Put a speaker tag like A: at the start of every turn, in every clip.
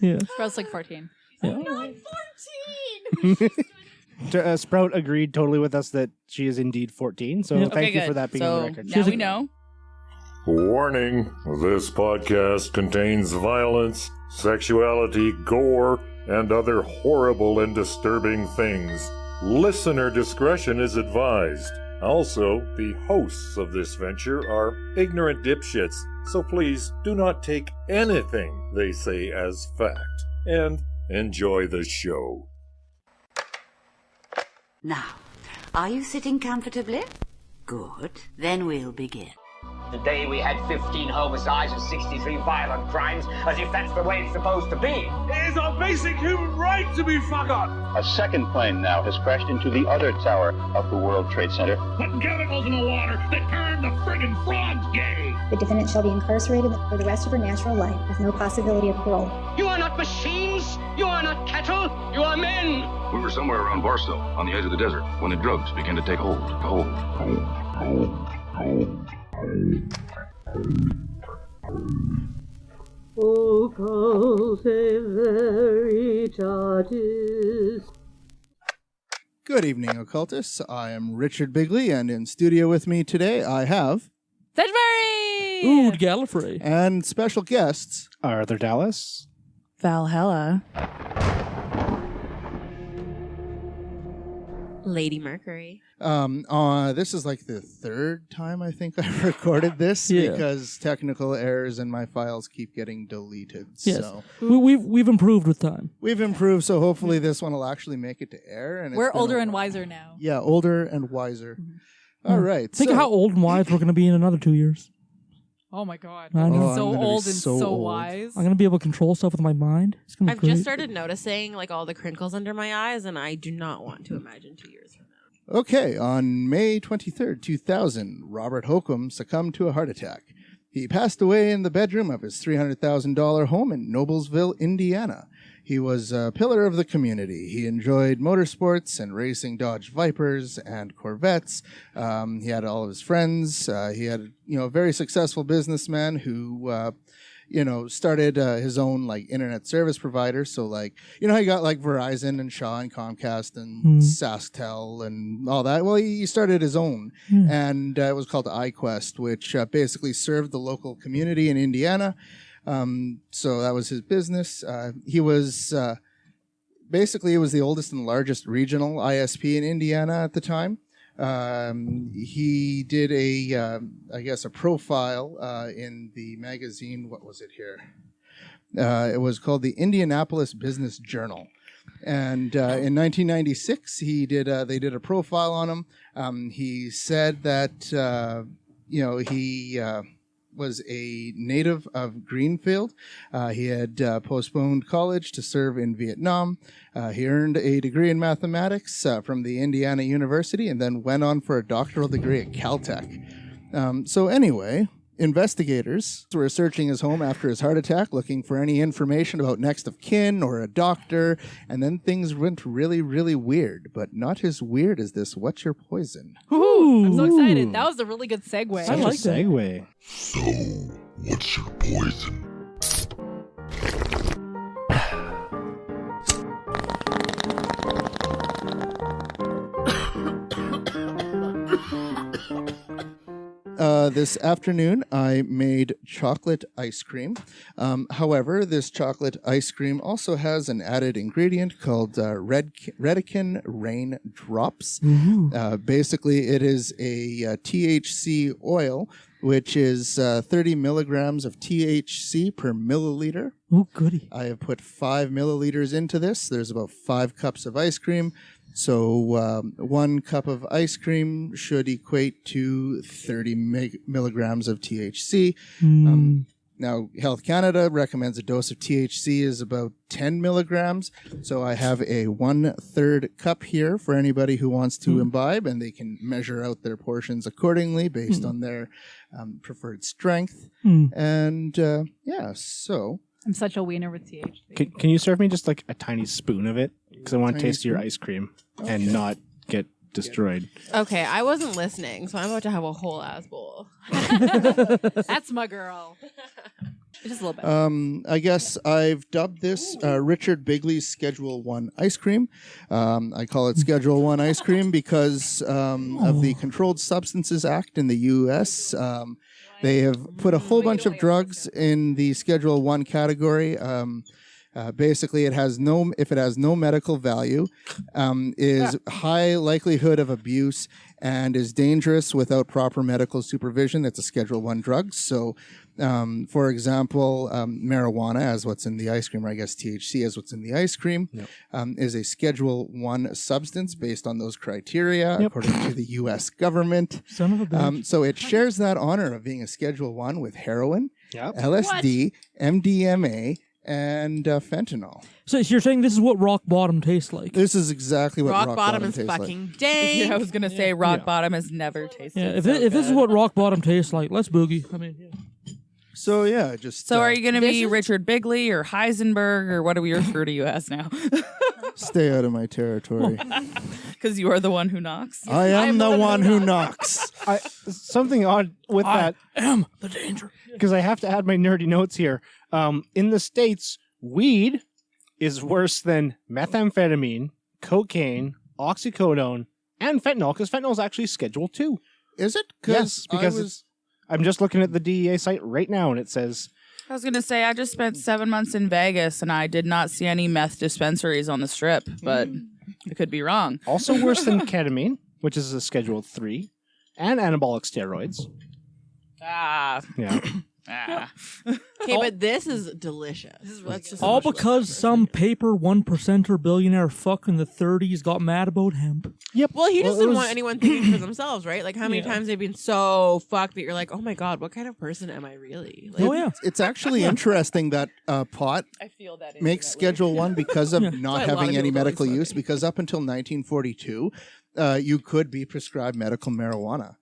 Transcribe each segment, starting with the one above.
A: Yeah.
B: Sprout's like 14.
A: Yeah.
C: I'm not 14!
D: Sprout agreed totally with us that she is indeed 14, so thank you for that being on the record.
B: Now we know.
E: Warning, this podcast contains violence, sexuality, gore, and other horrible and disturbing things. Listener discretion is advised. Also, the hosts of this venture are ignorant dipshits, so please do not take anything they say as fact. And enjoy the show.
F: Now, are you sitting comfortably? Good. Then we'll begin.
G: Today we had 15 homicides and 63 violent crimes, as if that's the way it's supposed to be.
H: It is our basic human right to be fuck-up.
I: A second plane now has crashed into the other tower of the World Trade Center.
H: Putting chemicals in the water that turn the friggin' frogs gay.
J: The defendant shall be incarcerated for the rest of her natural life with no possibility of parole.
G: You are not machines. You are not cattle. You are men.
K: We were somewhere around Barstow, on the edge of the desert, when the drugs began to take hold.
L: Occultae Veritatis.
M: Good evening, occultists. I am Richard Bigley, and in studio with me today I have...
B: Sedgebury!
A: Ooh, Gallifrey.
M: And special guests...
D: Arthur Dallas.
C: Valhalla. Lady Mercury.
M: This is like the third time I think I've recorded this because technical errors and my files keep getting deleted.
A: Yes.
M: So
A: We've improved with time.
M: We've improved, so hopefully this one will actually make it to air. And
B: we're older and wiser now.
M: Yeah, older and wiser. Mm-hmm. All right.
A: Think of how old and wise we're going to be in another 2 years.
B: Oh my God.
A: I know.
B: So old and so
M: old.
B: wise.
A: I'm going to be able to control stuff with my mind. It's gonna be
C: I've
A: great.
C: just started noticing like all the crinkles under my eyes, and I do not want to imagine 2 years from now.
M: Okay, on May 23rd, 2000, Robert Hoquim succumbed to a heart attack. He passed away in the bedroom of his $300,000 home in Noblesville, Indiana. He was a pillar of the community. He enjoyed motorsports and racing Dodge Vipers and Corvettes. He had all of his friends. He had, a very successful businessman who, started his own internet service provider. So how you got Verizon and Shaw and Comcast and SaskTel and all that. Well, he started his own, and it was called iQuest, which basically served the local community in Indiana. So that was his business. He was basically it was the oldest and largest regional ISP in Indiana at the time. He did a profile in the magazine. What was it here? It was called the Indianapolis Business Journal. And in 1996, they did a profile on him. He said that he was a native of Greenfield. He had postponed college to serve in Vietnam. He earned a degree in mathematics from the Indiana University and then went on for a doctoral degree at Caltech. So anyway, investigators were searching his home after his heart attack, looking for any information about next of kin or a doctor, and then things went really, really weird, but not as weird as this What's Your Poison?
B: Ooh, I'm so excited. That was a really good segue.
D: I like that. Segue.
K: So, what's your poison?
M: This afternoon, I made chocolate ice cream. However, this chocolate ice cream also has an added ingredient called Redican Rain Drops. Basically, it is a THC oil, which is 30 milligrams of THC per milliliter.
A: Oh, goody.
M: I have put 5 milliliters into this. There's about 5 cups of ice cream. So 1 cup of ice cream should equate to 30 milligrams of THC. Now, Health Canada recommends a dose of THC is about 10 milligrams. So I have a 1/3 cup here for anybody who wants to imbibe, and they can measure out their portions accordingly based on their preferred strength. And so...
B: I'm such a wiener with THC.
D: Can you serve me just a tiny spoon of it? Because I want to taste your ice cream and not get destroyed.
C: Okay, I wasn't listening, so I'm about to have a whole ass bowl.
B: That's my girl. Just a little bit.
M: I guess I've dubbed this Richard Bigley's Schedule 1 ice cream. I call it Schedule 1 ice cream because of the Controlled Substances Act in the U.S. They have put a whole bunch of drugs in the Schedule 1 category. Basically, if it has no medical value, is high likelihood of abuse, and is dangerous without proper medical supervision. It's a Schedule 1 drug. So, for example, marijuana, as what's in the ice cream, or I guess THC as what's in the ice cream, is a Schedule 1 substance based on those criteria, according to the U.S. government.
A: Son of a bitch.
M: So it shares that honor of being a Schedule 1 with heroin, LSD, MDMA, and fentanyl.
A: So you're saying this is what rock bottom tastes like?
M: This is exactly what rock bottom
C: is
M: tastes
C: fucking
M: like.
C: dank.
B: Yeah, I was gonna say rock bottom has never tasted.
A: Yeah, if,
B: so
A: if this is
B: good.
A: what rock bottom tastes like, let's boogie. I mean,
M: So yeah, just
L: So are you going to be
C: is-
L: Richard Bigley or Heisenberg, or what do we refer to you as now?
M: stay out of my territory.
L: Because you are the one who knocks.
M: I am the one who knocks.
D: Something odd with that.
A: I am the danger.
D: Because I have to add my nerdy notes here. In the States, weed is worse than methamphetamine, cocaine, oxycodone, and fentanyl, because fentanyl is actually Schedule 2.
M: Is it?
D: Yes, because I'm just looking at the DEA site right now, and it says...
L: I was going to say, I just spent 7 months in Vegas, and I did not see any meth dispensaries on the Strip, but I could be wrong.
D: Also worse than ketamine, which is a Schedule 3, and anabolic steroids. Yeah.
C: Okay, but this is delicious. This is really good.
A: All because some paper 1%er billionaire fuck in the 30s got mad about hemp.
D: Yep.
C: Well, he just didn't want anyone thinking for themselves, right? Like, how many times they've been so fucked that you're like, oh my God, what kind of person am I really? Like,
M: It's actually interesting that pot
L: I feel that
M: makes Schedule 1 because of not
C: That's why a lot
M: having
C: of
M: any
C: people
M: medical
C: always
M: use,
C: smoke.
M: because up until 1942, you could be prescribed medical marijuana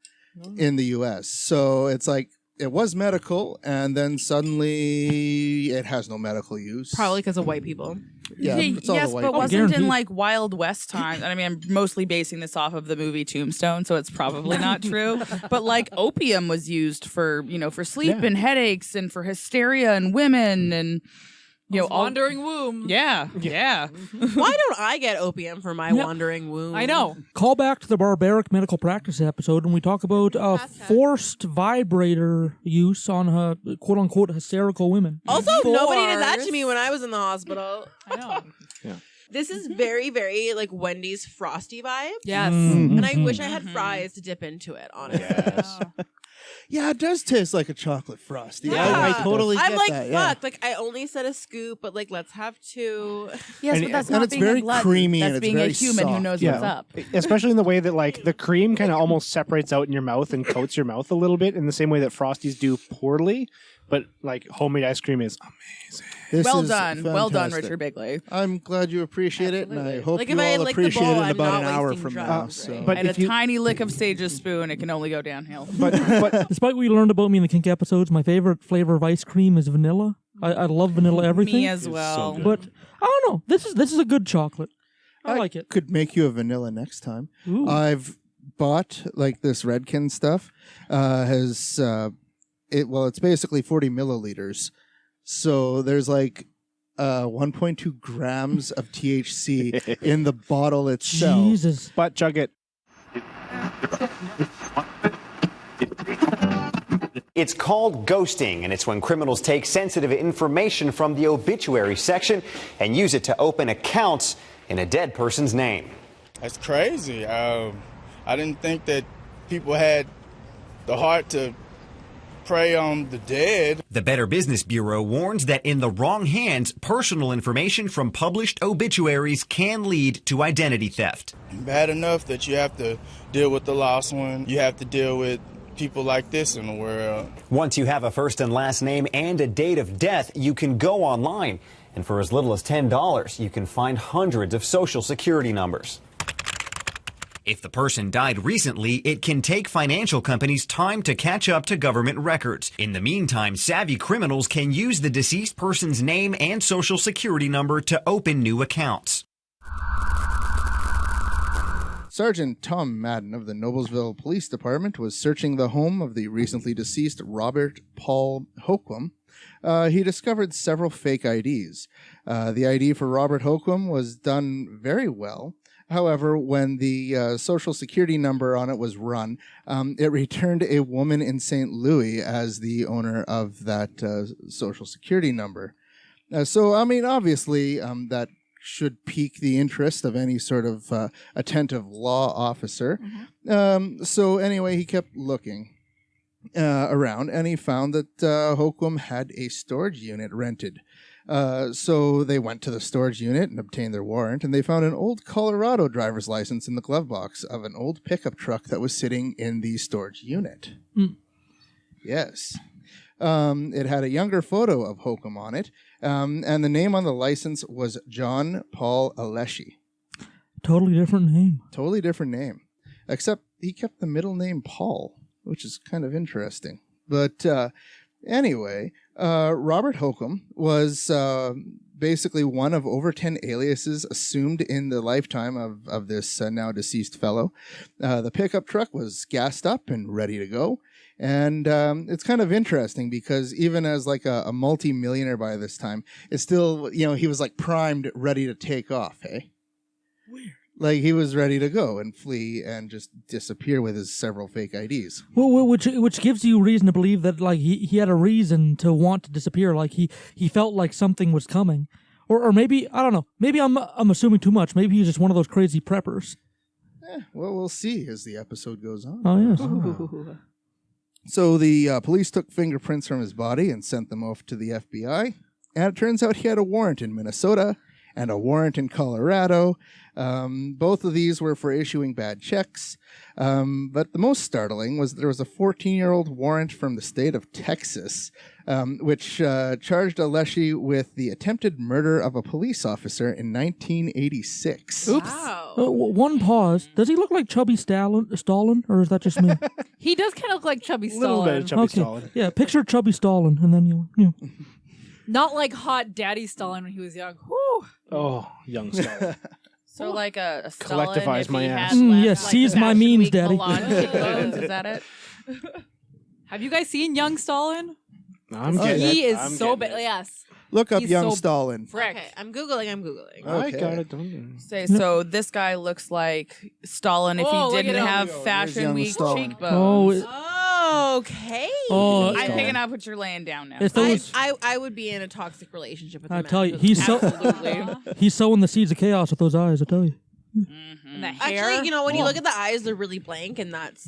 M: in the U.S. So it's like, it was medical, and then suddenly it has no medical use.
C: Probably because of white people.
M: Yeah, it's all
L: yes,
M: the white
L: but
M: people.
L: wasn't in like Wild West times. I mean, I'm mostly basing this off of the movie Tombstone, so it's probably not true. But like opium was used for, for sleep and headaches and for hysteria and women and
B: wandering womb.
L: Yeah.
C: Why don't I get opium for my wandering womb?
B: I know.
A: Call back to the barbaric medical practice episode, and we talk about forced vibrator use on quote-unquote hysterical women.
C: Also, nobody did that to me when I was in the hospital.
B: I know.
C: This is very, very like Wendy's Frosty vibe.
B: Yes.
C: And I wish I had fries to dip into it, honestly.
M: Yeah, it does taste like a chocolate frosty.
C: Yeah.
M: I totally get
C: I'm like,
M: that.
C: fuck.
M: Yeah.
C: Like, I only said a scoop, but like, let's have two.
L: Yes,
D: And-
L: but that's
M: and
L: not
M: it's
L: being
M: very
L: a glutton.
M: creamy
L: That's
M: and it's
L: being a
M: very
L: human who
M: soft.
L: knows
D: Yeah.
L: what's up.
D: Especially in the way that like the cream kind of almost separates out in your mouth and coats your mouth a little bit in the same way that Frosties do poorly. But like homemade ice cream is amazing.
M: This
L: Well
M: is
L: done,
M: fantastic.
L: Richard Bigley.
M: I'm glad you appreciate it, and I hope
C: Like,
M: you
C: if I
M: all
C: lick the
M: appreciate
C: bowl,
M: it in
C: I'm
M: about
C: not
M: an hour
C: wasting
M: from now.
C: drugs,
M: So.
C: right?
D: But
L: And a
D: if you,
L: tiny lick of Sage's spoon, it can only go downhill.
D: but
A: Despite what you learned about me in the kink episodes, my favorite flavor of ice cream is vanilla. I love vanilla everything.
L: Me as well.
D: good.
A: But I don't know. This is a good chocolate. I like it.
M: Could make you a vanilla next time.
A: Ooh.
M: I've bought like this Redken stuff. It's basically 40 milliliters. So there's like 1.2 grams of THC in the bottle itself.
A: Jesus.
D: but chug it.
N: It's called ghosting, and it's when criminals take sensitive information from the obituary section and use it to open accounts in a dead person's name.
O: That's crazy. I didn't think that people had the heart to prey on the dead.
P: The Better Business Bureau warns that in the wrong hands, personal information from published obituaries can lead to identity theft.
O: Bad enough that you have to deal with the lost one. You have to deal with people like this in the world.
N: Once you have a first and last name and a date of death, you can go online. And for as little as $10, you can find hundreds of social security numbers.
P: If the person died recently, it can take financial companies time to catch up to government records. In the meantime, savvy criminals can use the deceased person's name and social security number to open new accounts.
M: Sergeant Tom Madden of the Noblesville Police Department was searching the home of the recently deceased Robert Paul Hoquim he discovered several fake IDs. The ID for Robert Hoquim was done very well. However, when the social security number on it was run, it returned a woman in St. Louis as the owner of that social security number. So, I mean, obviously, that should pique the interest of any sort of attentive law officer. So, anyway, he kept looking around, and he found that Hoquim had a storage unit rented. So they went to the storage unit and obtained their warrant, and they found an old Colorado driver's license in the glove box of an old pickup truck that was sitting in the storage unit. Yes. It had a younger photo of Hoquim on it, and the name on the license was John Paul Aleshe.
A: Totally different name.
M: Totally different name. Except he kept the middle name Paul, which is kind of interesting. But anyway, Robert Hoquim was basically one of over 10 aliases assumed in the lifetime of this now deceased fellow. The pickup truck was gassed up and ready to go. And it's kind of interesting because even as like a multi-millionaire by this time, it's still, he was like primed, ready to take off, hey? Weird. Like he was ready to go and flee and just disappear with his several fake IDs.
A: Well, which gives you reason to believe that like he had a reason to want to disappear. Like he felt like something was coming, or maybe I don't know. Maybe I'm assuming too much. Maybe he's just one of those crazy preppers.
M: Well, we'll see as the episode goes on.
A: Oh yes.
M: So the police took fingerprints from his body and sent them off to the FBI. And it turns out he had a warrant in Minnesota and a warrant in Colorado. Both of these were for issuing bad checks. But the most startling was there was a 14-year-old warrant from the state of Texas, which charged Aleshe with the attempted murder of a police officer in 1986.
A: Oops.
B: Wow.
A: One pause. Does he look like Chubby Stalin, or is that just me?
B: He does kind of look like Chubby Stalin.
D: A little bit of Chubby Stalin.
A: Yeah, picture Chubby Stalin, and then you.
B: Not like hot daddy Stalin when he was young. Whew.
D: Oh, young Stalin.
L: So like a Stalin,
D: Collectivize
L: if
D: my
L: he
D: ass.
L: had left,
A: Yes,
L: like,
A: seize my
L: Fashion
A: means,
L: Week
A: Daddy.
L: Milan cheekbones, is that it?
B: Have you guys seen Young Stalin?
D: I'm getting it.
B: He is
D: I'm
B: so
D: getting
B: bad.
D: it.
B: Yes.
M: Look up
B: He's
M: young
B: so
M: Stalin.
B: Frick.
C: Okay, I'm Googling.
D: I
M: Okay.
D: got it.
L: Say, so this guy looks like Stalin if
B: Oh,
L: he
B: look
L: didn't
B: at him.
L: have
M: There's
L: Fashion
M: young
L: Week
M: Stalin.
L: cheekbones.
C: Okay.
A: Oh,
L: I'm picking up what you're laying down now.
A: If those,
C: I would be in a toxic relationship with him.
A: I tell you,
C: after
A: he's
C: this.
A: so he's sowing the seeds of chaos with those eyes. I tell you.
B: And the hair.
C: Actually, when you look at the eyes, they're really blank, and that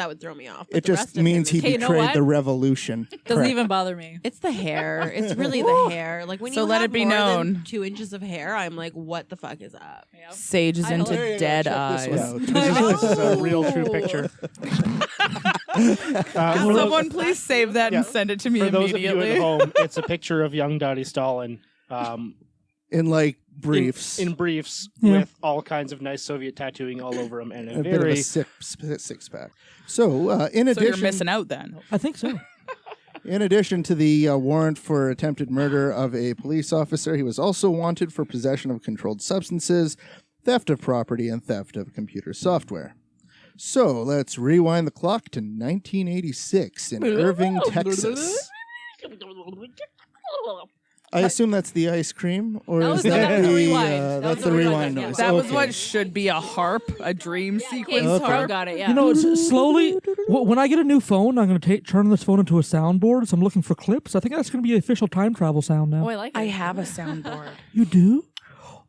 C: would throw me off. But
M: It
C: the rest
M: just
C: of
M: means
C: him
M: he
C: is-
B: Hey, you know
M: betrayed
B: what?
M: the revolution.
B: Doesn't
M: Correct.
B: even bother me.
C: It's the hair. It's really the hair. Like when
L: So
C: you
L: let
C: have
L: it be
C: more
L: known.
C: than 2 inches of hair, I'm like, what the fuck is up?
L: Sage is into
M: There you go.
L: dead
M: Check
L: eyes.
M: this one out.
D: This is a real true picture.
L: Can someone please save that and send it to me
D: For those of you
L: immediately?
D: at home, it's a picture of young Daddy Stalin
M: In like briefs.
D: in briefs
A: Yeah.
D: with all kinds of nice Soviet tattooing all over him, and
M: a
D: a
M: bit of a
D: very
M: six pack. So, in
L: So
M: addition,
L: you're missing out then.
A: I think so.
M: in addition to the warrant for attempted murder of a police officer, he was also wanted for possession of controlled substances, theft of property, and theft of computer software. So let's rewind the clock to 1986 in Irving, Texas. I assume that's the ice cream, or
B: That
M: is
B: was
M: that
B: the
M: the
B: rewind. That
M: that's
B: was
M: the
B: the
M: rewind
B: rewind, yeah.
M: noise?
L: That was
M: Okay.
L: what should be a harp, a dream sequence
B: King's
M: Okay.
B: Harp got it, yeah.
A: You know, it's slowly. When I get a new phone, I'm going to turn this phone into a soundboard. So I'm looking for clips. I think that's going to be the official time travel sound now.
B: Oh, I like it.
L: I have a soundboard.
A: You do?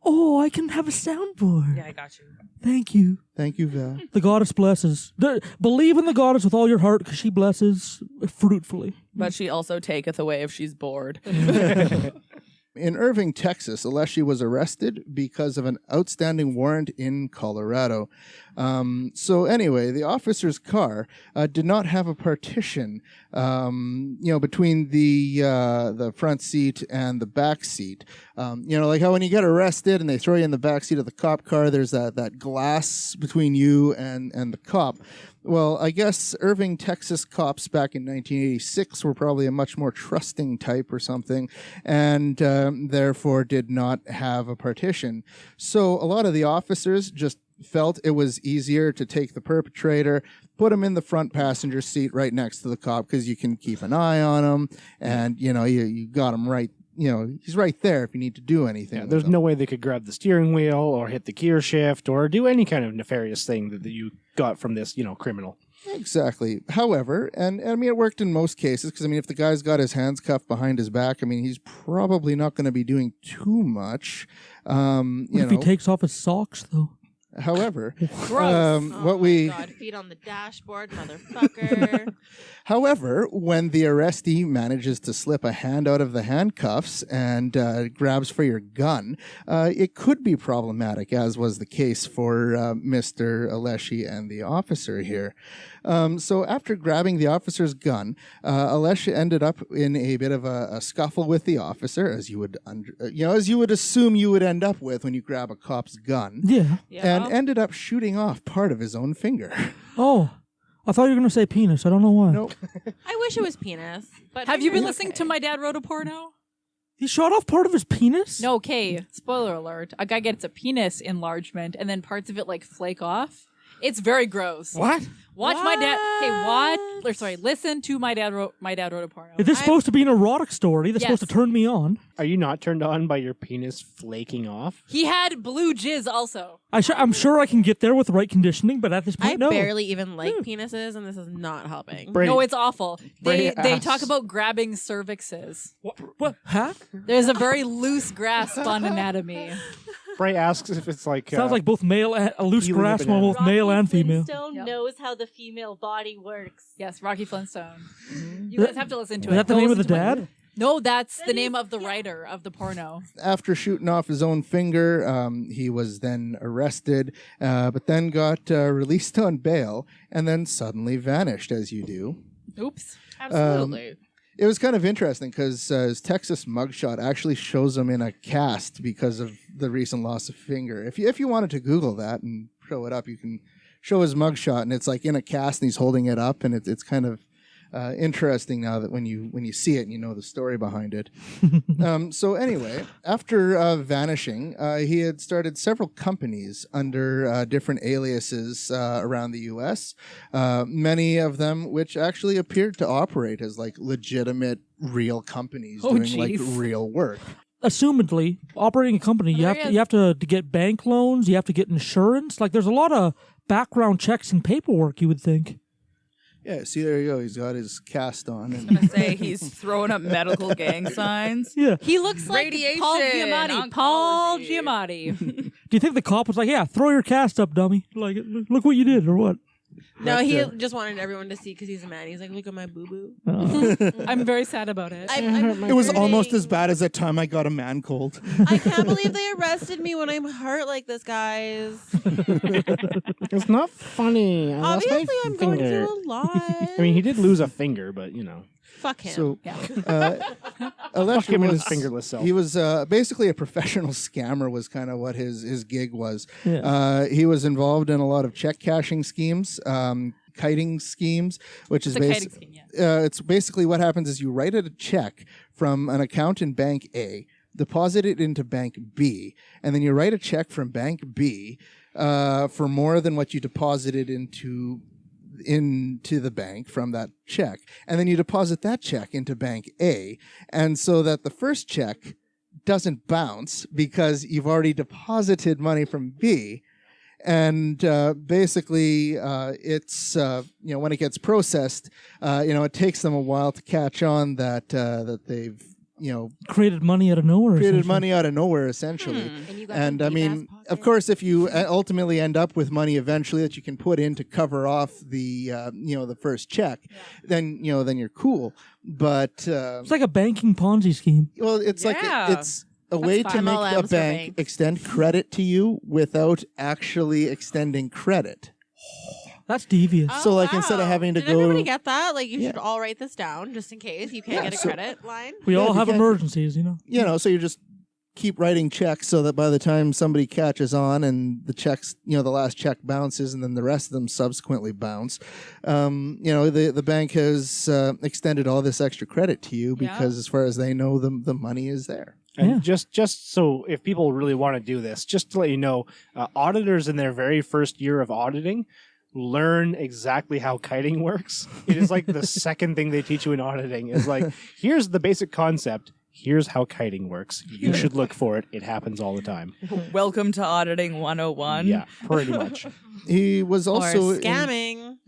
A: Oh, I can have a soundboard.
L: Yeah, I got you.
A: Thank you.
M: Thank you, Val.
A: The goddess blesses. Believe in the goddess with all your heart, because she blesses fruitfully.
L: But she also taketh away if she's bored.
M: In Irving, Texas, Aleshe was arrested because of an outstanding warrant in Colorado. So anyway, the officer's car did not have a partition, between the front seat and the back seat. Like how when you get arrested and they throw you in the back seat of the cop car, there's that glass between you and the cop. Well, I guess Irving, Texas cops back in 1986 were probably a much more trusting type or something, and therefore did not have a partition. So a lot of the officers just felt it was easier to take the perpetrator, put him in the front passenger seat right next to the cop because you can keep an eye on him, and you got him right. He's right there if you need to do anything.
D: Yeah, there's no way they could grab the steering wheel or hit the gear shift or do any kind of nefarious thing that you got from this, criminal.
M: Exactly. However, and I mean, it worked in most cases because, I mean, if the guy's got his hands cuffed behind his back, I mean, he's probably not going to be doing too much.
A: If he takes off his socks, though?
M: However,
C: Gross. God, feet on the dashboard, motherfucker.
M: However, when the arrestee manages to slip a hand out of the handcuffs and grabs for your gun, it could be problematic, as was the case for Mr. Aleshe and the officer here. So after grabbing the officer's gun, Aleshe ended up in a bit of a scuffle with the officer, as you would assume you would end up with when you grab a cop's gun.
A: Yeah.
M: And ended up shooting off part of his own finger.
A: Oh, I thought you were going to say penis. I don't know why.
M: Nope.
C: I wish it was penis. But
B: Have you been listening to My Dad Wrote a Porno?
A: He shot off part of his penis?
B: No, okay. Spoiler alert. A guy gets a penis enlargement and then parts of it flake off. It's very gross.
A: What?
B: Watch My Dad. Listen to My Dad Wrote a Porno.
A: Is this supposed to be an erotic story that's supposed to turn me on?
D: Are you not turned on by your penis flaking off?
B: He had blue jizz also.
A: I'm sure I can get there with the right conditioning, but at this point,
C: I
A: no.
C: barely even like penises, and this is not helping.
B: No, it's awful. They
D: asks-
B: talk about grabbing cervixes.
A: What? Huh?
B: There's a very loose grasp on anatomy.
D: Bray asks if it's like...
A: Sounds like both male and a loose
D: Feeling
A: grasp
D: a
A: on
D: banana.
A: both male and female.
Q: Flintstone knows how the female body works.
B: Yes, Rocky Flintstone. You
A: Is
B: guys have to listen to
A: is
B: it.
A: that the
B: Go
A: name of the
B: listen to my-
A: dad?
B: No, that's the name of the writer of the porno.
M: After shooting off his own finger, he was then arrested, but then got released on bail, and then suddenly vanished, as you do.
B: Oops.
C: Absolutely.
M: It was kind of interesting because his Texas mugshot actually shows him in a cast because of the recent loss of finger. If you wanted to Google that and show it up, you can show his mugshot, and it's like in a cast, and he's holding it up, and it's kind of interesting now that when you see it and you know the story behind it. So anyway, after vanishing, he had started several companies under different aliases around the U.S., many of them which actually appeared to operate as like legitimate real companies doing like real work.
A: Assumedly, operating a company, you have to get bank loans, you have to get insurance. Like, there's a lot of background checks and paperwork, you would think.
M: Yeah, see, there you go. He's got his cast on.
L: I was going to say, he's throwing up medical gang signs.
A: Yeah.
B: He looks like
L: Radiation,
B: Paul Giamatti. Paul Giamatti.
A: Do you think the cop was like, yeah, throw your cast up, dummy? Like, look what you did, or what?
C: No, he just wanted everyone to see because he's a man. He's like, look at my boo-boo.
B: I'm very sad about it.
M: It was almost as bad as that time I got a man cold.
C: I can't believe they arrested me when I'm hurt like this, guys.
D: It's not funny. I lost my
C: Obviously, I'm going
D: finger.
C: through a lot.
D: I mean, he did lose a finger, but
C: Fuck him.
M: So,
D: Fuck him and his fingerless self.
M: He was basically a professional scammer was kind of what his gig was.
A: Yeah.
M: He was involved in a lot of check cashing schemes, kiting schemes, which is it's basically what happens is you write a check from an account in Bank A, deposit it into Bank B, and then you write a check from Bank B for more than what you deposited into the bank from that check, and then you deposit that check into Bank A, and so that the first check doesn't bounce because you've already deposited money from B, and basically it's when it gets processed, it takes them a while to catch on that they've
A: created money out of nowhere.
M: Essentially. And I mean, of course, if you ultimately end up with money eventually that you can put in to cover off the the first check, then you're cool. But
A: it's like a banking Ponzi scheme.
M: Well, it's like it's a way to
C: fine.
M: make
C: All
M: a
C: M's for
M: bank
C: banks.
M: extend credit to you without actually extending credit.
A: That's devious.
M: So, like, instead of having to
C: Did
M: go,
C: everybody get that? Like, you should all write this down just in case you can't get a
M: so-
C: credit line.
A: We all
M: if you
A: have
M: can't-
A: emergencies,
M: so you just keep writing checks so that by the time somebody catches on and the checks, the last check bounces and then the rest of them subsequently bounce, the bank has extended all this extra credit to you because as far as they know, the money is there.
D: And just so if people really want to do this, just to let you know, auditors in their very first year of auditing learn exactly how kiting works. It is like the second thing they teach you in auditing is like, here's the basic concept. Here's how kiting works. You should look for it. It happens all the time.
L: Welcome to Auditing 101.
D: Yeah, pretty much.
M: He was also
C: scamming.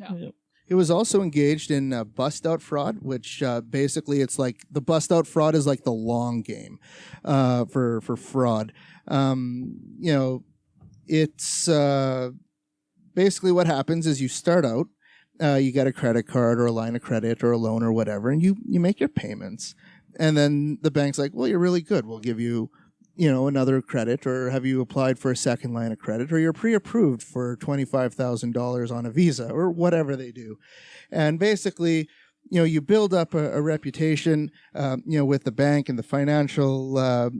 M: He was also engaged in bust out fraud, which basically it's like the bust out fraud is like the long game for fraud. It's basically what happens is you start out, you get a credit card or a line of credit or a loan or whatever, and you make your payments. And then the bank's like, well, you're really good. We'll give you, another credit, or have you applied for a second line of credit, or you're pre-approved for $25,000 on a Visa, or whatever they do. And basically, you build up a reputation, with the bank and the financial, the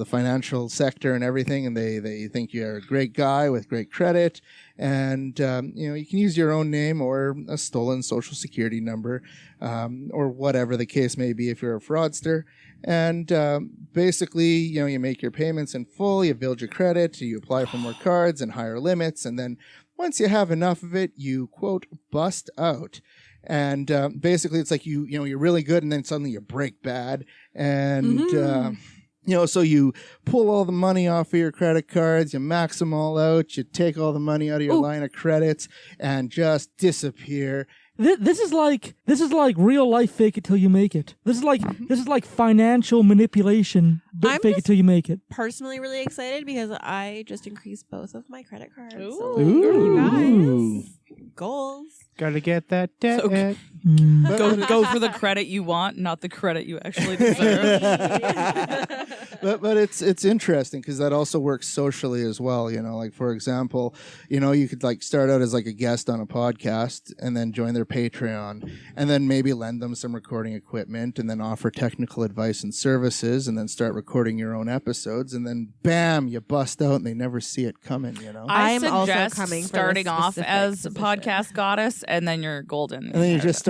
M: financial sector and everything, and they think you're a great guy with great credit, and you can use your own name or a stolen social security number, or whatever the case may be if you're a fraudster. And basically, you make your payments in full, you build your credit, you apply for more cards and higher limits, and then once you have enough of it, you quote bust out. And basically, it's like you're really good, and then suddenly you break bad, and so you pull all the money off of your credit cards, you max them all out, you take all the money out of your line of credits, and just disappear.
A: This is like real life fake it till you make it. This is like financial manipulation, but fake it till you make it.
C: Personally really excited because I just increased both of my credit cards. So
A: Ooh.
C: you guys, goals.
D: Gotta get that debt.
L: Go for the credit you want, not the credit you actually deserve.
M: but it's interesting because that also works socially as well. Like for example, you could like start out as like a guest on a podcast and then join their Patreon and then maybe lend them some recording equipment and then offer technical advice and services and then start recording your own episodes and then bam, you bust out and they never see it coming.
L: I
C: I'm also
L: suggest
C: coming for
L: starting
C: this
L: off
C: specific
L: as
C: position.
L: podcast goddess and then you're golden.
M: And then you just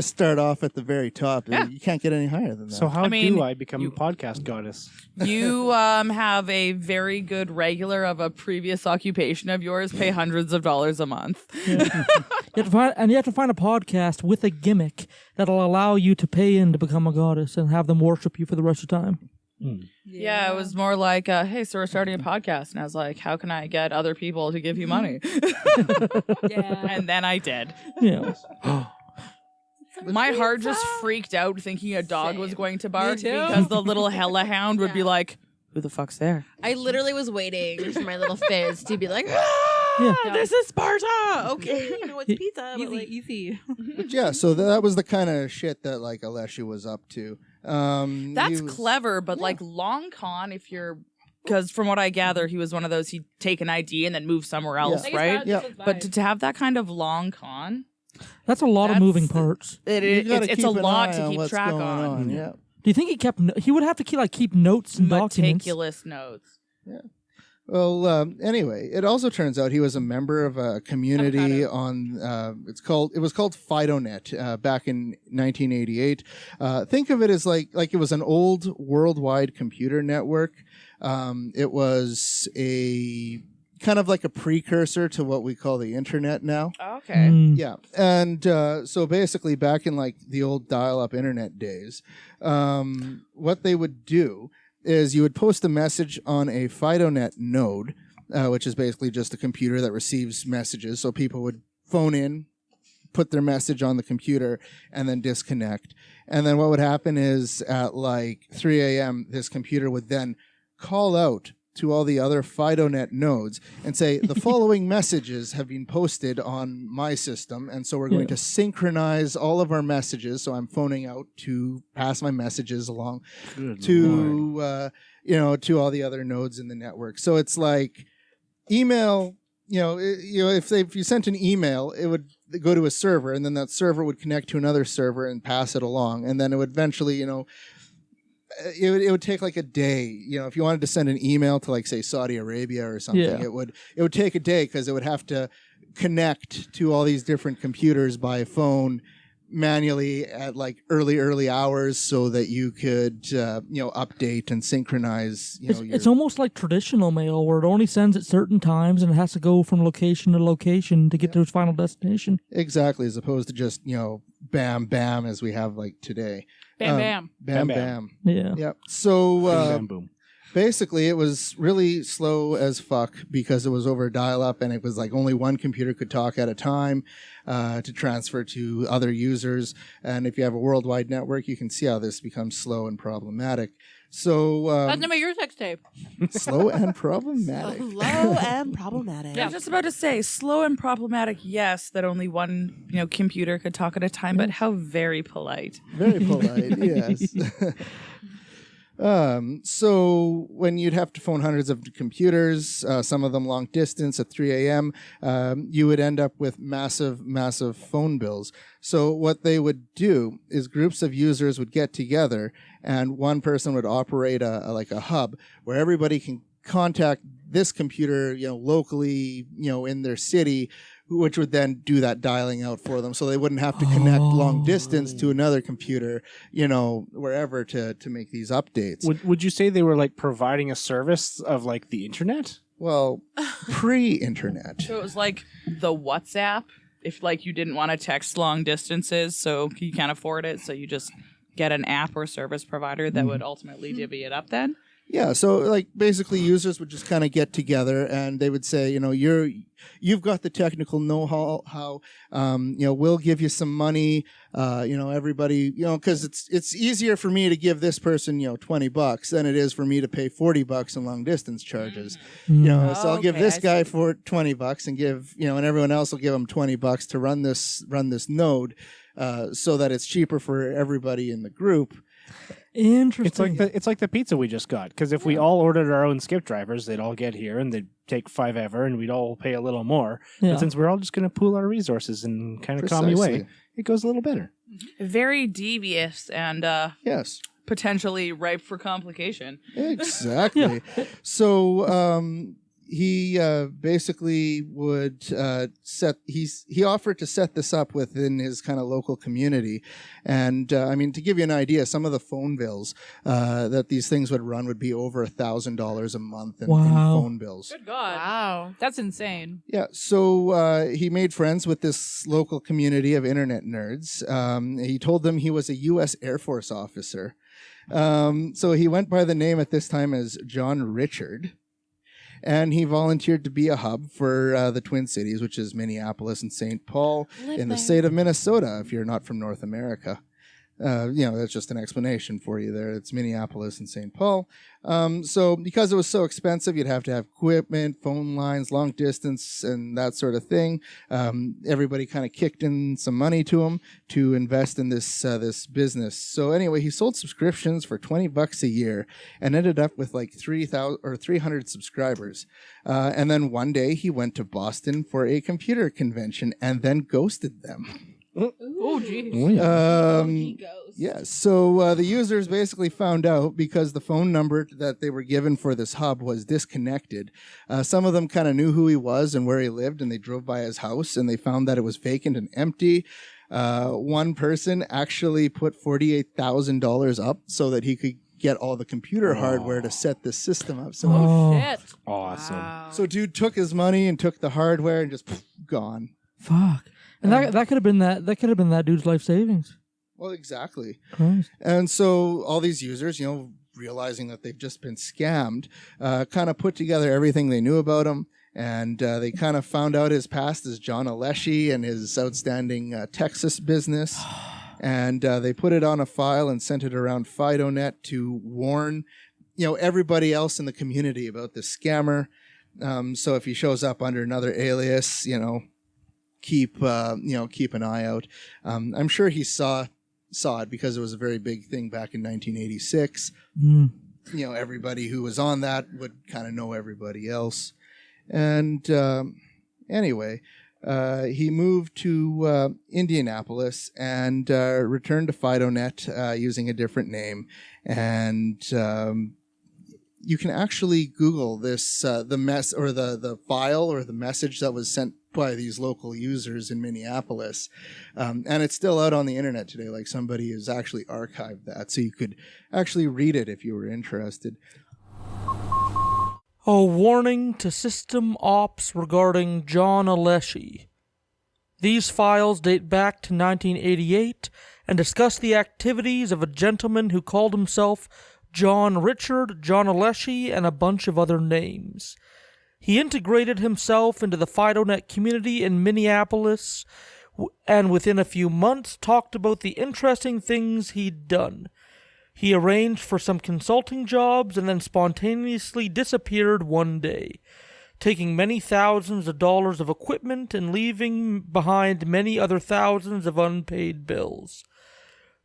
M: start off at the very top. Yeah. You can't get any higher than that.
D: So how do I become a podcast goddess?
L: You have a very good regular of a previous occupation of yours, pay hundreds of dollars a month.
A: You have to find a podcast with a gimmick that'll allow you to pay in to become a goddess and have them worship you for the rest of the time.
L: Yeah, it was more like, hey, so we're starting a podcast. And I was like, how can I get other people to give you money? And then I did.
A: Yeah.
L: My heart just freaked out thinking a dog was going to bark because the little hella hound would be like, who the fuck's there?
C: I literally was waiting for my little fizz to be like,
L: this is Sparta.
C: Okay, it's pizza.
B: Easy.
M: Yeah, so that was the kind of shit that like Aleshe was up to.
L: That's clever, but like long con, if you're, because from what I gather, he was one of those, he'd take an ID and then move somewhere else, right? But to have that kind of long con,
A: that's a lot of moving parts.
L: It's a lot to keep track on.
M: Yeah.
A: Do you think he would have to keep notes and documents?
L: Meticulous notes.
M: Yeah. Well, anyway, it also turns out he was a member of a community on, it was called FidoNet back in 1988. Think of it as like it was an old worldwide computer network. It was a kind of like a precursor to what we call the internet now.
L: Okay.
M: Yeah. And so basically back in like the old dial-up internet days, what they would do is you would post a message on a FidoNet node, which is basically just a computer that receives messages. So people would phone in, put their message on the computer, and then disconnect. And then what would happen is at like 3 a.m., this computer would then call out to all the other FidoNet nodes and say, the following messages have been posted on my system, and so we're going to synchronize all of our messages. So I'm phoning out to pass my messages along to to all the other nodes in the network. So it's like email. If you sent an email, it would go to a server, and then that server would connect to another server and pass it along, and then it would eventually, it would take like a day. If you wanted to send an email to like say Saudi Arabia or something, it would take a day because it would have to connect to all these different computers by phone, manually at like early hours so that you could, update and synchronize,
A: It's almost like traditional mail where it only sends at certain times and it has to go from location to location to get to its final destination.
M: Exactly, as opposed to just, bam, bam, as we have like today.
B: Bam, bam.
M: Bam,
D: Bam,
M: bam.
A: Yeah.
M: Yep. So,
D: Bam, boom.
M: basically, it was really slow as fuck because it was over dial-up and it was like only one computer could talk at a time to transfer to other users. And if you have a worldwide network, you can see how this becomes slow and problematic. So
B: That's the name of your sex tape.
M: slow and problematic.
C: Slow and problematic.
L: I was just about to say, slow and problematic, yes, that only one computer could talk at a time, but how very polite.
M: Very polite, yes. So when you'd have to phone hundreds of computers, some of them long distance at 3 a.m., you would end up with massive phone bills. So what they would do is groups of users would get together and one person would operate a hub where everybody can contact this computer, locally, in their city, which would then do that dialing out for them. So they wouldn't have to connect long distance to another computer, wherever to make these updates.
D: Would you say they were like providing a service of like the internet?
M: Well, pre-internet.
L: So it was like the WhatsApp, if like you didn't want to text long distances, so you can't afford it, so you just get an app or service provider that would ultimately divvy it up then?
M: Yeah, so like basically users would just kind of get together and they would say, you've got the technical know-how, we'll give you some money, everybody, because it's easier for me to give this person, $20 than it is for me to pay $40 in long distance charges. So I'll give this guy for $20 and give, and everyone else will give him $20 to run this node, so that it's cheaper for everybody in the group.
A: Interesting.
D: It's like the pizza we just got. Because if we all ordered our own skip drivers, they'd all get here and they'd take forever, and we'd all pay a little more.
A: Yeah.
D: But since we're all just going to pool our resources in kind of commie way, it goes a little better.
L: Very devious and
M: yes,
L: potentially ripe for complication.
M: Exactly. So he basically would he offered to set this up within his kind of local community. And to give you an idea, some of the phone bills that these things would run would be over $1,000 a month in phone bills.
B: Good God. Wow. That's insane.
M: Yeah, so he made friends with this local community of internet nerds. He told them he was a U.S. Air Force officer. So he went by the name at this time as John Richard. And he volunteered to be a hub for the Twin Cities, which is Minneapolis and St. Paul in the state of Minnesota, if you're not from North America. That's just an explanation for you there. It's Minneapolis and St. Paul. So because it was so expensive, you'd have to have equipment, phone lines, long distance, and that sort of thing. Everybody kind of kicked in some money to him to invest in this business. So anyway, he sold subscriptions for $20 a year and ended up with like 300 subscribers. And then one day he went to Boston for a computer convention and then ghosted them.
B: Oh, geez.
M: Yeah, so the users basically found out because the phone number that they were given for this hub was disconnected. Some of them kind of knew who he was and where he lived, and they drove by his house, and they found that it was vacant and empty. One person actually put $48,000 up so that he could get all the computer hardware to set the system up. So,
B: shit.
D: Awesome.
B: Wow.
M: So dude took his money and took the hardware and just gone.
A: Fuck. And that could have been that dude's life savings.
M: Well, exactly.
A: Christ.
M: And so all these users, realizing that they've just been scammed, kind of put together everything they knew about him. And they kind of found out his past as John Aleshe and his outstanding Texas business. And they put it on a file and sent it around FidoNet to warn, everybody else in the community about this scammer. So if he shows up under another alias, keep an eye out. I'm sure he saw it because it was a very big thing back in 1986. Everybody who was on that would kind of know everybody else. And anyway, he moved to Indianapolis and returned to FidoNet using a different name. And you can actually Google this, the file or the message that was by these local users in Minneapolis. And it's still out on the internet today. Like somebody has actually archived that, so you could actually read it if you were interested.
A: A warning to system ops regarding John Aleshe. These files date back to 1988 and discuss the activities of a gentleman who called himself John Richard, John Aleshe, and a bunch of other names. He integrated himself into the FidoNet community in Minneapolis and within a few months talked about the interesting things he'd done. He arranged for some consulting jobs and then spontaneously disappeared one day, taking many thousands of dollars of equipment and leaving behind many other thousands of unpaid bills.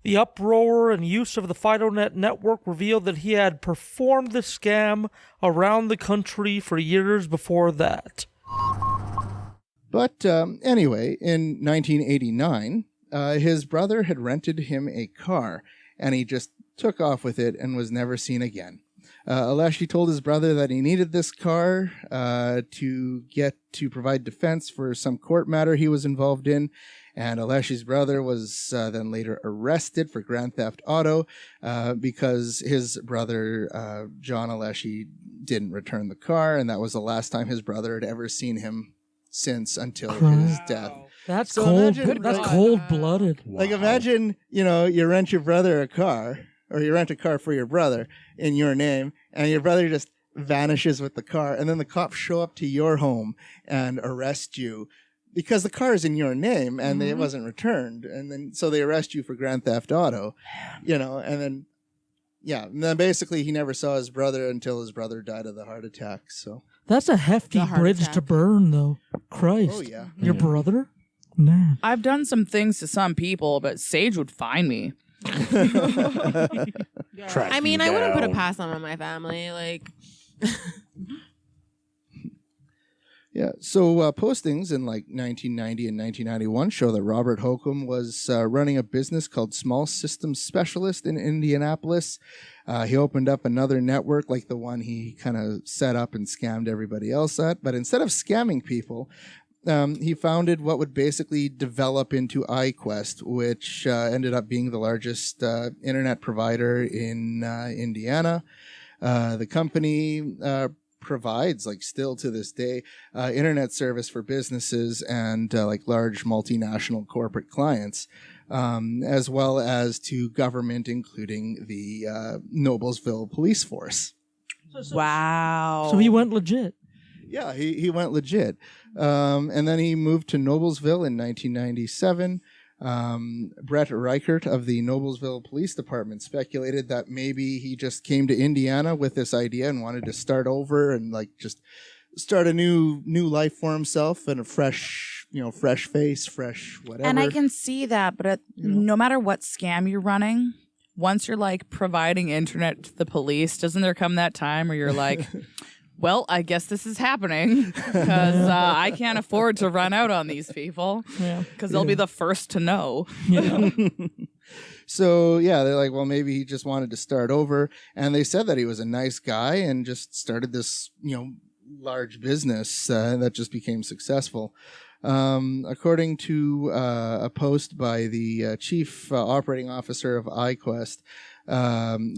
A: The uproar and use of the FidoNet network revealed that he had performed the scam around the country for years before that.
M: But anyway, in 1989, his brother had rented him a car, and he just took off with it and was never seen again. Aleshe told his brother that he needed this car to provide defense for some court matter he was involved in, and Aleshe's brother was then later arrested for grand theft auto because his brother, John Aleshe, didn't return the car, and that was the last time his brother had ever seen him since until his death.
A: That's
M: So
A: cold.
M: imagine,
A: That's
M: like-
A: cold-blooded.
M: Like imagine, you rent your brother a car, or you rent a car for your brother in your name, and your brother just vanishes with the car, and then the cops show up to your home and arrest you because the car is in your name and it wasn't returned, and then so they arrest you for grand theft auto, and then basically he never saw his brother until his brother died of the heart attack. So
A: That's a hefty
C: The heart
A: bridge
C: attack.
A: to burn, though. Christ.
M: Oh, yeah.
A: Your brother? Man.
L: I've done some things to some people, but Sage would find me.
C: I mean, I wouldn't put a pass on my family. Like,
M: Yeah, so postings in like 1990 and 1991 show that Robert Hoquim was running a business called Small Systems Specialist in Indianapolis. He opened up another network like the one he kind of set up and scammed everybody else at. But instead of scamming people, he founded what would basically develop into iQuest, which ended up being the largest internet provider in Indiana. The company provides, like still to this day, internet service for businesses and like large multinational corporate clients, as well as to government, including the Noblesville police force.
C: wow.
A: So he went legit.
M: Yeah, he went legit. And then he moved to Noblesville in 1997. Brett Reichert of the Noblesville Police Department speculated that maybe he just came to Indiana with this idea and wanted to start over and like just start a new life for himself and a fresh face, fresh whatever.
L: And I can see that, but no matter what scam you're running, once you're like providing internet to the police, doesn't there come that time where you're like, well, I guess this is happening because I can't afford to run out on these people because they'll be the first to know.
A: Yeah.
M: So, yeah, they're like, well, maybe he just wanted to start over. And they said that he was a nice guy and just started this, large business that just became successful. According to a post by the chief operating officer of iQuest,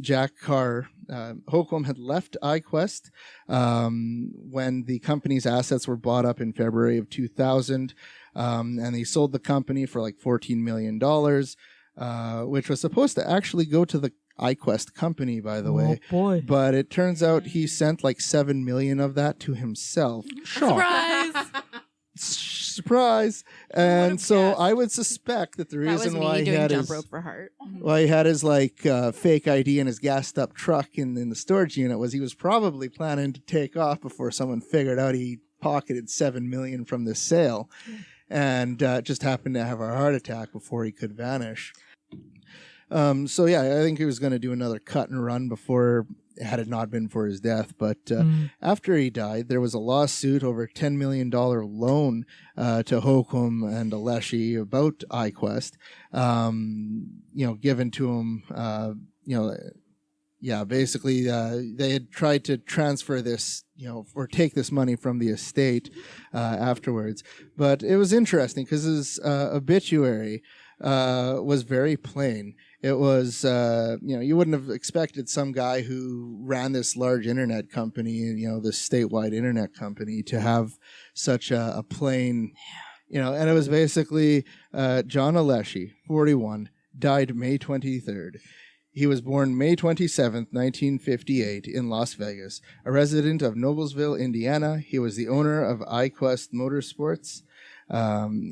M: Jack Carr, Hoquim had left iQuest when the company's assets were bought up in February of 2000, and he sold the company for like $14 million, which was supposed to actually go to the iQuest company, by the way.
A: Oh, boy.
M: But it turns out he sent like $7 million of that to himself.
C: Surprise!
M: Surprise! And so I would suspect that the
C: That was
M: reason
C: me
M: why he
C: doing
M: had
C: jump
M: his
C: rope for heart.
M: why he had his like fake ID in his gassed up truck in the storage unit was he was probably planning to take off before someone figured out he pocketed $7 million from this sale, and just happened to have a heart attack before he could vanish. So yeah, I think he was going to do another cut and run before, had it not been for his death. But after he died, there was a lawsuit over $10 million loan to Hoquim and Aleshe about iQuest, given to him, basically they had tried to transfer this, or take this money from the estate afterwards. But it was interesting because his obituary was very plain. It was, you wouldn't have expected some guy who ran this large internet company, this statewide internet company, to have such a plain, and it was basically John Aleshe, 41, died May 23rd. He was born May 27th, 1958, in Las Vegas, a resident of Noblesville, Indiana. He was the owner of iQuest Motorsports.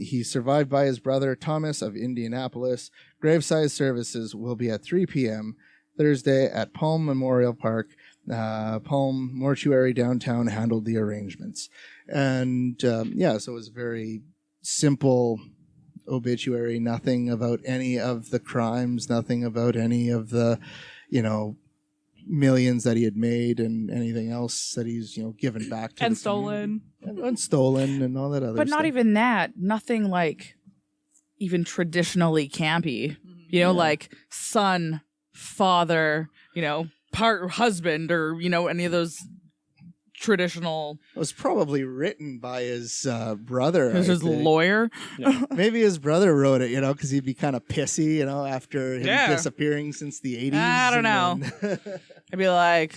M: He's survived by his brother Thomas of Indianapolis. Graveside services will be at 3 p.m. Thursday at Palm Memorial Park. Palm Mortuary downtown handled the arrangements. And so it was a very simple obituary, nothing about any of the crimes, nothing about any of the, millions that he had made and anything else that he's, given back to
L: and
M: the
L: stolen.
M: and stolen and all that other
L: But
M: stuff.
L: not even that. Nothing like even traditionally campy. Like son, father, part husband, or any of those traditional.
M: It was probably written by his brother.
L: His lawyer.
M: No, maybe his brother wrote it, because he'd be kind of pissy, after him disappearing since the 80s.
L: I don't know. I'd be like,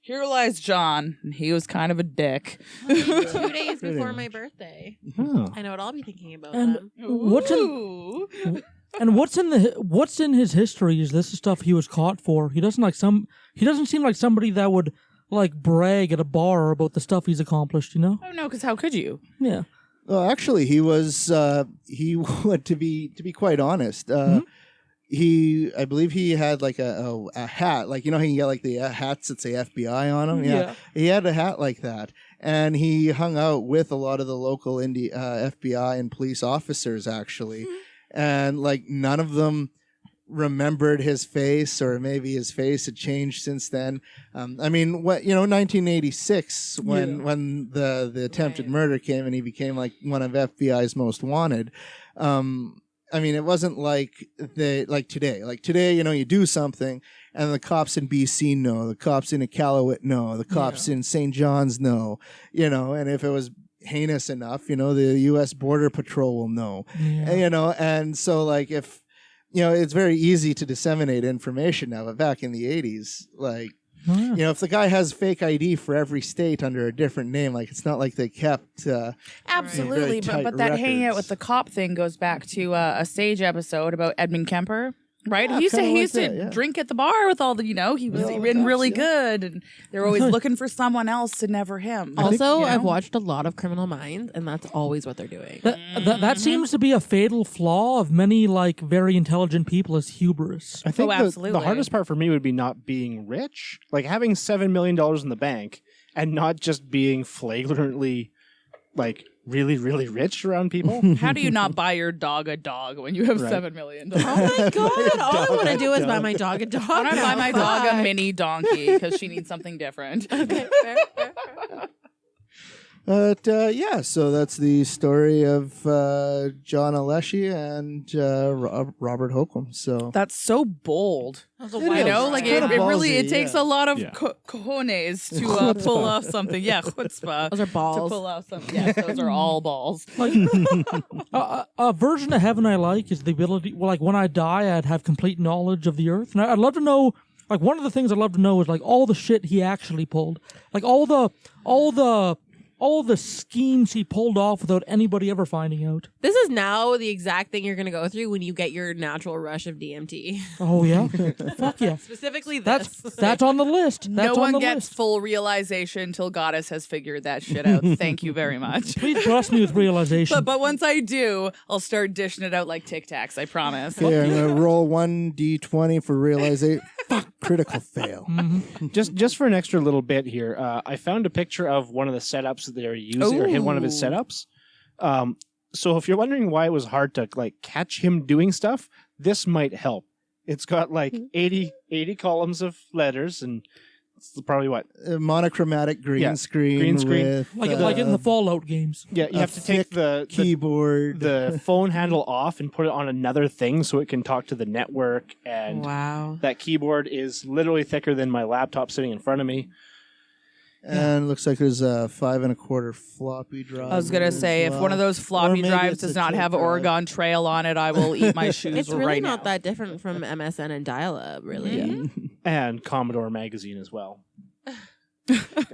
L: here lies John, and he was kind of a dick.
C: 2 days before my birthday. I know what I'll be thinking about
A: And
C: them.
A: what's in his history is this is stuff he was caught for. He doesn't seem like somebody that would brag at a bar about the stuff he's accomplished,
L: Oh no, because how could you?
A: Yeah.
M: Well, actually, he was. He would, to be quite honest. I believe he had a hat, he can get the hats that say FBI on them. Yeah, he had a hat like that, and he hung out with a lot of the local FBI and police officers actually, and none of them remembered his face, or maybe his face had changed since then. 1986 when the attempted murder came and he became one of FBI's most wanted. It wasn't like today. Today, you do something and the cops in BC know, the cops in Iqaluit know, the cops in St. John's know, and if it was heinous enough, the U.S. Border Patrol will know, and so if it's very easy to disseminate information now, but back in the 80s, if the guy has fake ID for every state under a different name, it's not like they kept
L: absolutely, but that hanging out with the cop thing goes back to a Sage episode about Edmund Kemper. Right,
M: Yeah,
L: he used to
M: yeah.
L: drink at the bar with all the, he was really good, and they're always looking for someone else and never him.
C: Also, I've watched a lot of Criminal Minds, and that's always what they're doing.
A: That seems to be a fatal flaw of many very intelligent people is hubris.
D: I think
L: absolutely.
D: the hardest part for me would be not being rich, having $7 million in the bank and not just being flagrantly really, really rich around people.
L: How do you not buy your dog a dog when you have $7 million?
C: Oh my god! All I want to do is buy my dog a dog.
L: I want to buy my dog a mini donkey because she needs something different.
C: Okay, fair.
M: But so that's the story of John Aleshe and Robert Hoquim. So
L: that's so bold.
C: That's a
L: wild it takes a lot of
M: Yeah.
L: cojones to pull off something. Yeah, chutzpah.
C: Those are balls.
L: To pull off something. Yes, those are all balls.
A: A version of heaven I like is the ability. When I die, I'd have complete knowledge of the earth, and I'd love to know. One of the things I'd love to know is all the shit he actually pulled, all the schemes he pulled off without anybody ever finding out.
C: This is now the exact thing you're going to go through when you get your natural rush of DMT.
A: Oh yeah, fuck yeah.
C: Specifically, this.
A: That's on the list. That's
L: No
A: on
L: one
A: the
L: gets
A: list.
L: full realization until Goddess has figured that shit out. Thank you very much.
A: Please bless me with realization.
L: But once I do, I'll start dishing it out like Tic Tacs. I promise.
M: Okay, I'm gonna roll 1d20 for realization. Fuck, critical fail.
D: Just for an extra little bit here, I found a picture of one of the setups that they're using, or hit one of his setups. So if you're wondering why it was hard to catch him doing stuff, this might help. It's got 80 columns of letters and It's probably what?
M: Monochromatic green screen.
D: Green screen.
M: With,
A: like in the Fallout games.
D: Yeah, you have to take the
M: keyboard,
D: the phone handle off and put it on another thing so it can talk to the network. And that keyboard is literally thicker than my laptop sitting in front of me.
M: And it looks like there's a 5 1/4 floppy drive.
L: I was gonna say, if one of those floppy drives does not have Oregon Trail on it, I will eat my shoes
C: It's really
L: right
C: not
L: now.
C: that different from MSN and dial-up, really.
D: And Commodore Magazine as well.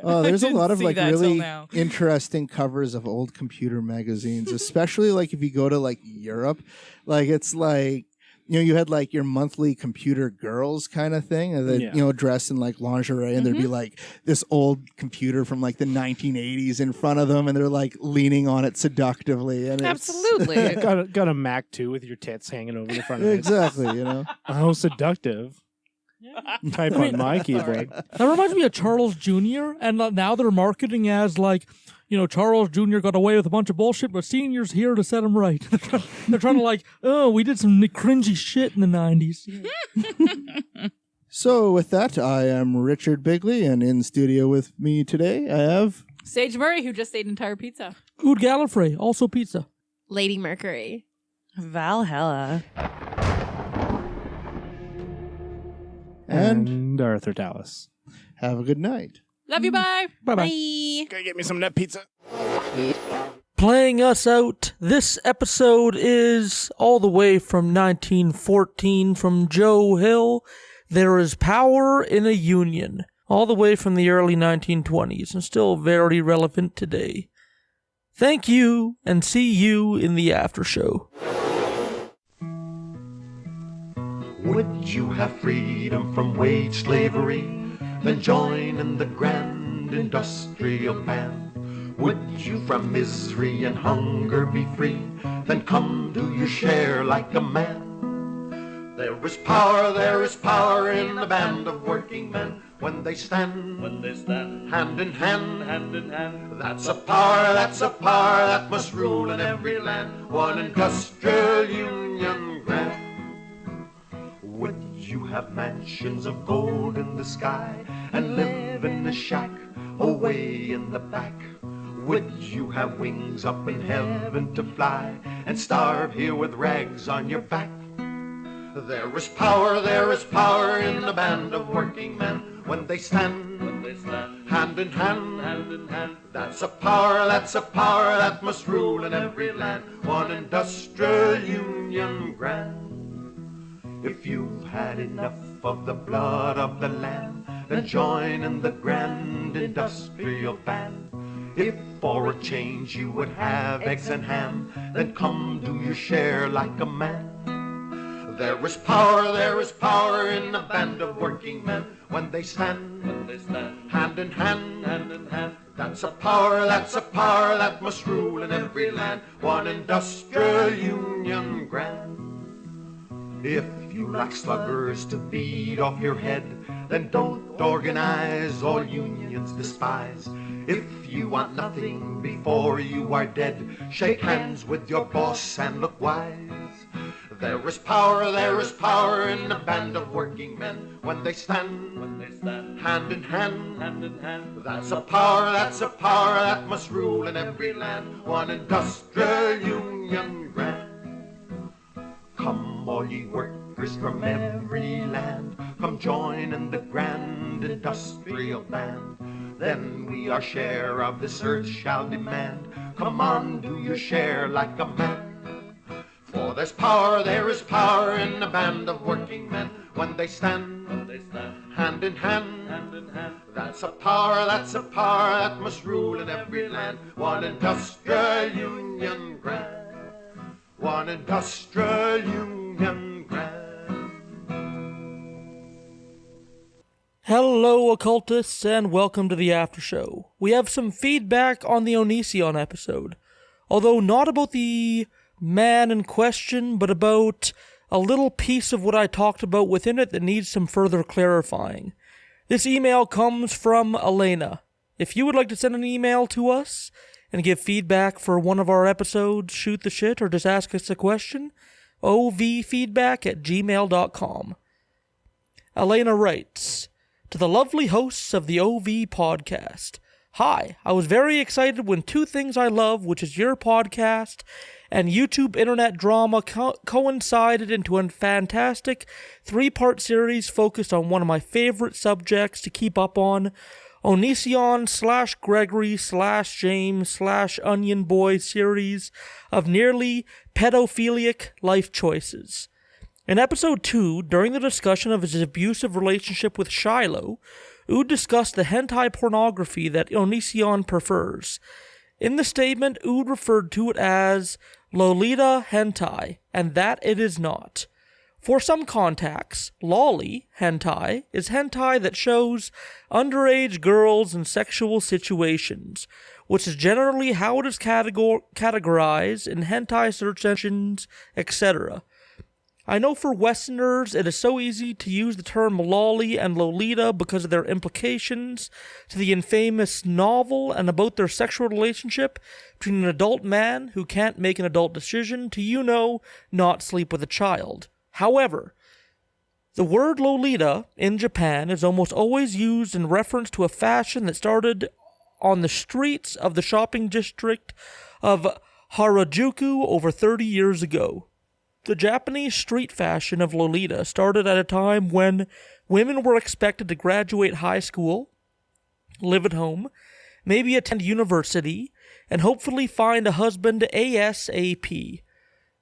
M: Oh, there's a lot of
L: see
M: like
L: that till
M: really
L: now.
M: interesting covers of old computer magazines, especially like if you go to like Europe, like it's like, you know, you had like your monthly computer girls kind of thing, and you know, dressed in like lingerie, and there'd be like this old computer from like the 1980s in front of them, and they're like leaning on it seductively. And
L: Absolutely.
D: got a Mac 2 with your tits hanging over the front of it.
M: Exactly, you know.
D: How seductive. Type on my keyboard.
A: That reminds me of Charles Jr. And now they're marketing as like, you know, Charles Jr. got away with a bunch of bullshit, but Senior's here to set him right. They're trying to like, oh, we did some cringy shit in the 90s.
M: So with that, I am Richard Bigley, and in studio with me today, I have
B: Sage Murray, who just ate an entire pizza.
A: Oud Gallifrey, also pizza.
C: Lady Mercury.
L: Valhalla.
M: and
D: Arthur Dallas.
M: Have a good night.
B: Love you, bye.
A: Bye-bye.
D: Go get me some nut pizza.
A: Playing us out, this episode is all the way from 1914 from Joe Hill. There is power in a union. All the way from the early 1920s and still very relevant today. Thank you, and see you in the after show.
R: Would you have freedom from wage slavery? Then join in the grand industrial band. Would you from misery and hunger be free? Then come do your share like a man. There is power in the band of working men. When they stand hand in hand, that's a power that must rule in every land. One industrial union grand. Would you have mansions of gold in the sky and live in a shack away in the back? Would you have wings up in heaven to fly and starve here with rags on your back? There is power in the band of working men. When they stand hand in hand, that's a power that must rule in every land. One industrial union grand. If you've had enough of the blood of the land, then join in the grand industrial band. If for a change you would have eggs and ham, then come do your share like a man. There is power in the band of working men. When they stand hand in hand, that's a power that must rule in every land. One industrial union grand. If you like sluggers to beat off your head, then don't organize, all unions despise. If you want nothing before you are dead, shake hands with your boss and look wise. There is power in the band of working men. When they stand hand in hand, that's a power that must rule in every land. One industrial union grand. Come all ye workers from every land, come join in the grand industrial band. Then we our share of this earth shall demand. Come on, do your share like a man. For there is power in the band of working men. When they stand hand in hand, that's a power that must rule in every land. One industrial union grand. One industrial union grand.
A: Hello, occultists, and welcome to the after show. We have some feedback on the Onision episode, although not about the man in question, but about a little piece of what I talked about within it that needs some further clarifying. This email comes from Elena. If you would like to send an email to us and give feedback for one of our episodes, shoot the shit, or just ask us a question, ovfeedback@gmail.com. Elena writes, to the lovely hosts of the OV podcast. Hi, I was very excited when two things I love, which is your podcast and YouTube internet drama, coincided into a fantastic 3-part series focused on one of my favorite subjects to keep up on, Onision / Gregory / James / Onion Boy series of nearly pedophilic life choices. In episode 2, during the discussion of his abusive relationship with Shiloh, Ood discussed the hentai pornography that Onision prefers. In the statement, Ood referred to it as Lolita hentai, and that it is not. For some context, lolly hentai is hentai that shows underage girls in sexual situations, which is generally how it is categorized in hentai search engines, etc. I know for Westerners it is so easy to use the term lolly and lolita because of their implications to the infamous novel and about their sexual relationship between an adult man who can't make an adult decision to, not sleep with a child. However, the word lolita in Japan is almost always used in reference to a fashion that started on the streets of the shopping district of Harajuku over 30 years ago. The Japanese street fashion of Lolita started at a time when women were expected to graduate high school, live at home, maybe attend university, and hopefully find a husband ASAP.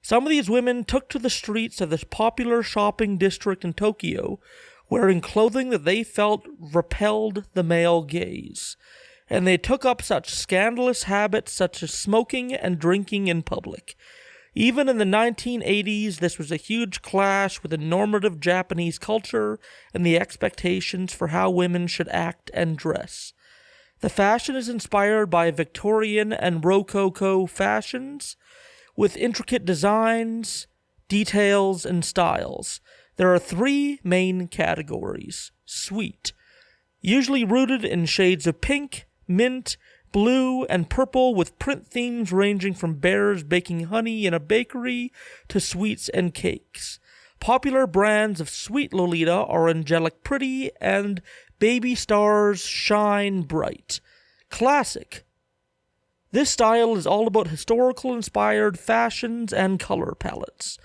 A: Some of these women took to the streets of this popular shopping district in Tokyo, wearing clothing that they felt repelled the male gaze, and they took up such scandalous habits such as smoking and drinking in public. Even in the 1980s, this was a huge clash with the normative Japanese culture and the expectations for how women should act and dress. The fashion is inspired by Victorian and Rococo fashions, with intricate designs, details, and styles. There are 3 main categories. Sweet, usually rooted in shades of pink, mint, blue, and purple, with print themes ranging from bears baking honey in a bakery to sweets and cakes. Popular brands of sweet Lolita are Angelic Pretty and Baby Stars Shine Bright. Classic. This style is all about historical-inspired fashions and color palettes.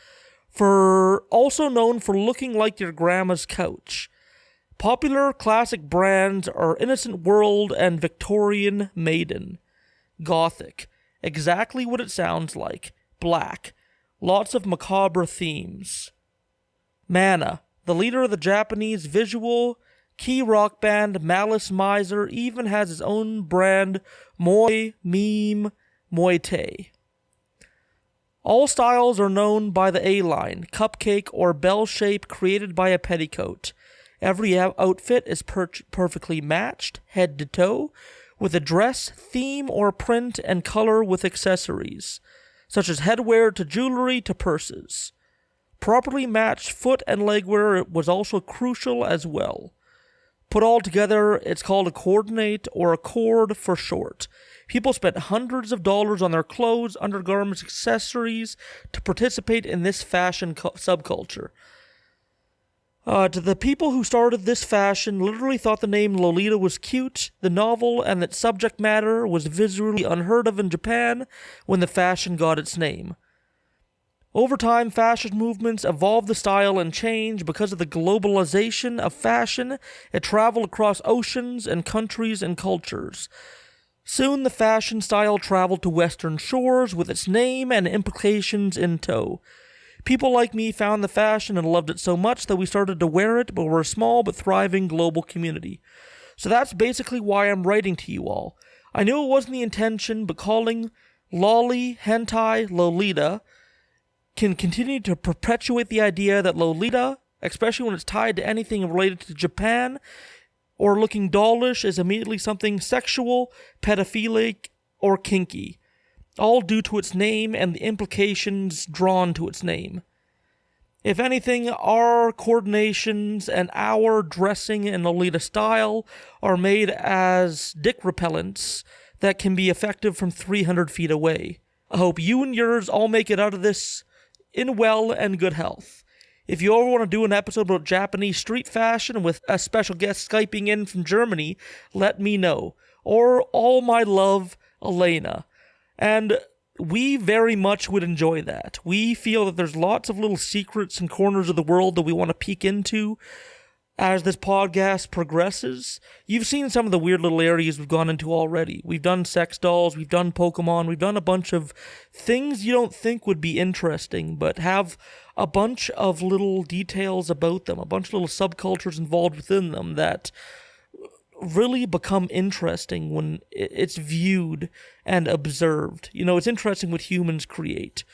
A: Also known for looking like your grandma's couch. Popular classic brands are Innocent World and Victorian Maiden. Gothic. Exactly what it sounds like. Black. Lots of macabre themes. Mana. The leader of the Japanese visual kei rock band Malice Miser even has his own brand Moi Meme Muay Thai. All styles are known by the A-line, cupcake or bell shape created by a petticoat. Every outfit is perfectly matched, head to toe, with a dress, theme, or print and color with accessories, such as headwear to jewelry to purses. Properly matched foot and leg wear was also crucial as well. Put all together, it's called a coordinate or a cord for short. People spent hundreds of dollars on their clothes, undergarments, accessories to participate in this fashion subculture. To the people who started this fashion literally thought the name Lolita was cute, the novel, and that subject matter was visually unheard of in Japan when the fashion got its name. Over time, fashion movements evolved the style and changed because of the globalization of fashion. It traveled across oceans and countries and cultures. Soon the fashion style traveled to Western shores with its name and implications in tow. People like me found the fashion and loved it so much that we started to wear it, but we're a small but thriving global community. So that's basically why I'm writing to you all. I knew it wasn't the intention, but calling lolly, hentai, Lolita can continue to perpetuate the idea that Lolita, especially when it's tied to anything related to Japan or looking dollish, is immediately something sexual, pedophilic, or kinky. All due to its name and the implications drawn to its name. If anything, our coordinations and our dressing in Lolita style are made as dick repellents that can be effective from 300 feet away. I hope you and yours all make it out of this in well and good health. If you ever want to do an episode about Japanese street fashion with a special guest Skyping in from Germany, let me know. Or all my love, Elena. And we very much would enjoy that. We feel that there's lots of little secrets and corners of the world that we want to peek into as this podcast progresses. You've seen some of the weird little areas we've gone into already. We've done sex dolls, we've done Pokemon, we've done a bunch of things you don't think would be interesting, but have a bunch of little details about them, a bunch of little subcultures involved within them that really become interesting when it's viewed and observed. You know, it's interesting what humans create.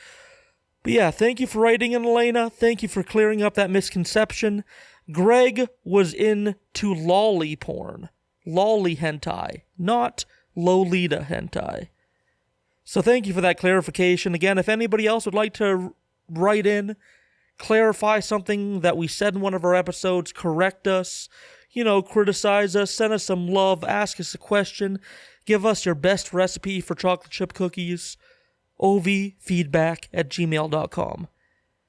A: But yeah, thank you for writing in, Elena. Thank you for clearing up that misconception. Greg was into lolly porn. Lolly hentai, not Lolita hentai. So thank you for that clarification. Again, if anybody else would like to write in, clarify something that we said in one of our episodes, correct us, criticize us, send us some love, ask us a question, give us your best recipe for chocolate chip cookies, ovfeedback@gmail.com.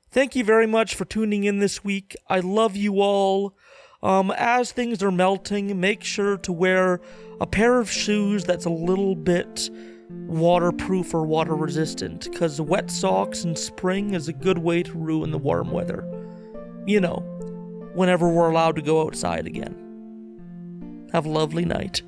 A: Thank you very much for tuning in this week. I love you all. As things are melting, make sure to wear a pair of shoes that's a little bit waterproof or water resistant, because wet socks in spring is a good way to ruin the warm weather. Whenever we're allowed to go outside again. Have a lovely night.